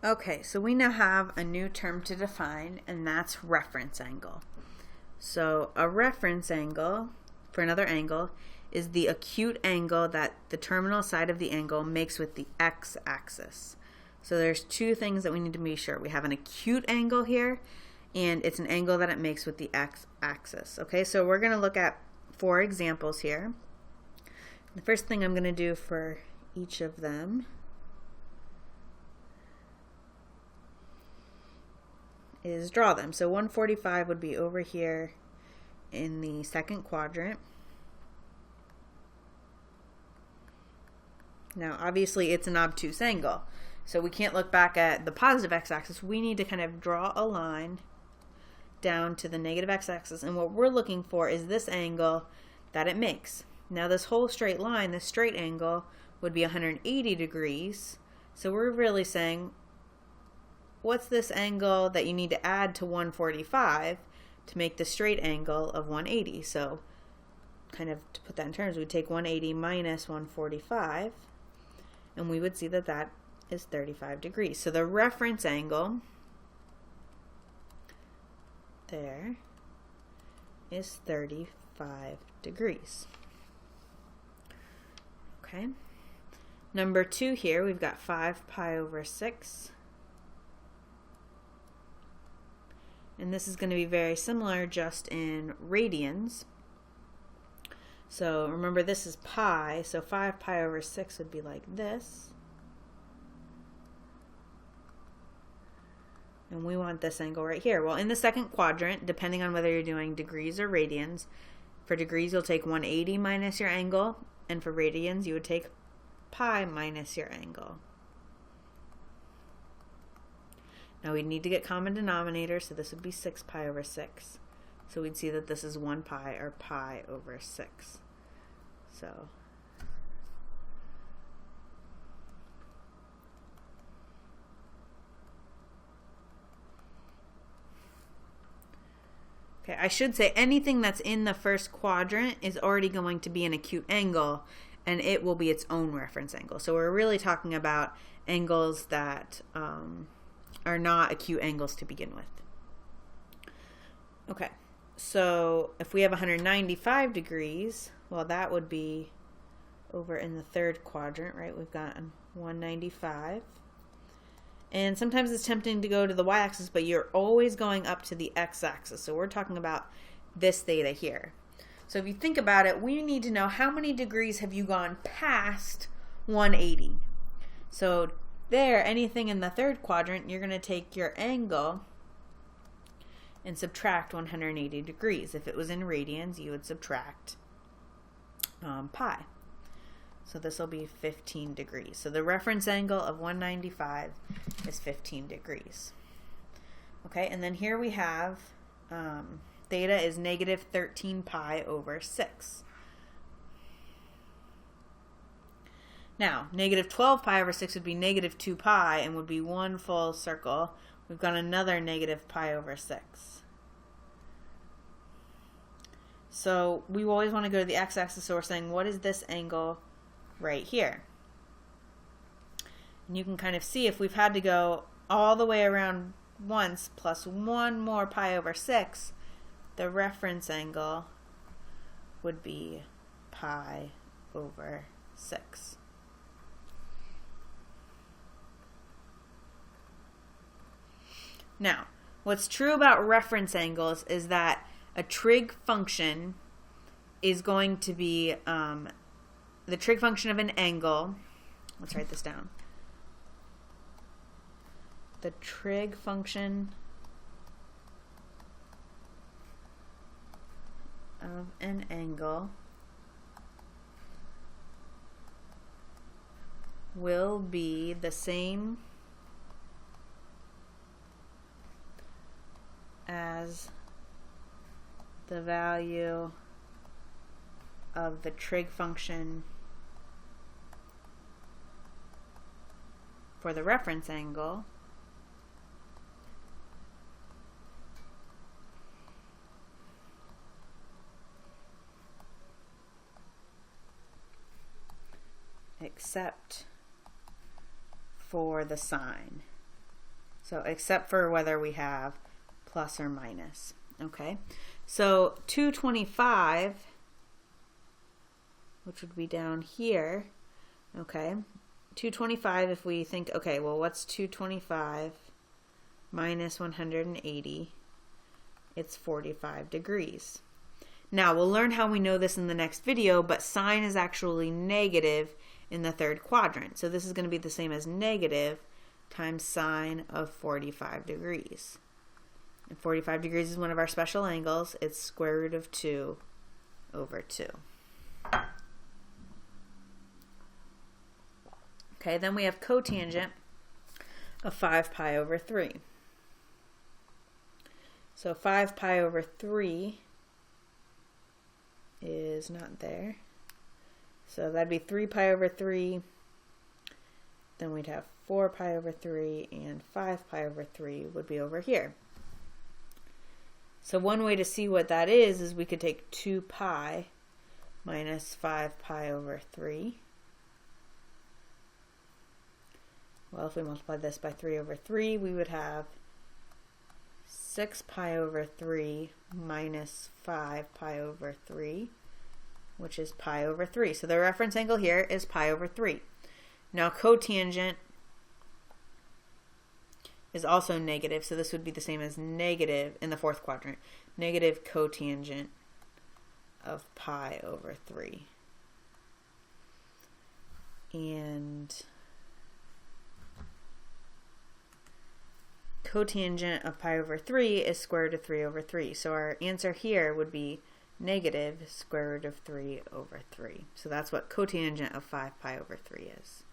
Okay, so we now have a new term to define, and that's reference angle. So a reference angle, for another angle, is the acute angle that the terminal side of the angle makes with the x-axis. So there's two things that we need to be sure. We have an acute angle here, and it's an angle that it makes with the x-axis. Okay, so we're going to look at 4 examples here. The first thing I'm going to do for each of them is draw them. So 145 would be over here in the second quadrant. Now obviously it's an obtuse angle, so we can't look back at the positive x-axis. We need to kind of draw a line down to the negative x-axis, and what we're looking for is this angle that it makes. Now this whole straight line, this straight angle, would be 180 degrees. So we're really saying, what's this angle that you need to add to 145 to make the straight angle of 180? So kind of to put that in terms, we'd take 180 minus 145, and we would see that that is 35 degrees. So the reference angle there is 35 degrees. Okay. Number 2 here, we've got 5 pi over 6. And this is going to be very similar, just in radians. So remember, this is pi, so 5 pi over 6 would be like this. And we want this angle right here. Well, in the second quadrant, depending on whether you're doing degrees or radians, for degrees you'll take 180 minus your angle, and for radians you would take pi minus your angle. Now we need to get common denominator, so this would be 6 pi over 6. So we'd see that this is 1 pi, or pi over 6. So okay, I should say anything that's in the first quadrant is already going to be an acute angle, and it will be its own reference angle. So we're really talking about angles that are not acute angles to begin with. Okay, so if we have 195 degrees, well, that would be over in the third quadrant, right? We've got 195. And sometimes it's tempting to go to the y-axis, but you're always going up to the x-axis. So we're talking about this theta here. So if you think about it, we need to know how many degrees have you gone past 180. So there, anything in the third quadrant, you're going to take your angle and subtract 180 degrees. If it was in radians, you would subtract pi. So this will be 15 degrees. So the reference angle of 195 is 15 degrees. Okay, and then here we have theta is negative 13 pi over 6. Now, negative 12 pi over 6 would be negative 2 pi and would be one full circle. We've got another negative pi over 6. So we always want to go to the x-axis, so we're saying, what is this angle right here? And you can kind of see if we've had to go all the way around once plus one more pi over 6, the reference angle would be pi over 6. Now, what's true about reference angles is that a trig function is going to be the trig function of an angle. Let's write this down. The trig function of an angle will be the same as the value of the trig function for the reference angle except for the sine. So except for whether we have plus or minus. Okay, so 225, which would be down here, okay, 225, if we think, okay, well, what's 225 minus 180? It's 45 degrees. Now, we'll learn how we know this in the next video, but sine is actually negative in the third quadrant. So this is going to be the same as negative times sine of 45 degrees. And 45 degrees is one of our special angles. It's square root of 2 over 2. Okay, then we have cotangent of 5 pi over 3. So 5 pi over 3 is not there. So that'd be 3 pi over 3. Then we'd have 4 pi over 3, and 5 pi over 3 would be over here. So one way to see what that is we could take 2 pi minus 5 pi over 3. Well, if we multiply this by 3 over 3, we would have 6 pi over 3 minus 5 pi over 3, which is pi over 3. So the reference angle here is pi over 3. Now cotangent is also negative, so this would be the same as negative in the fourth quadrant, negative cotangent of pi over 3. And cotangent of pi over 3 is square root of 3 over 3. So our answer here would be negative square root of 3 over 3. So that's what cotangent of 5 pi over 3 is.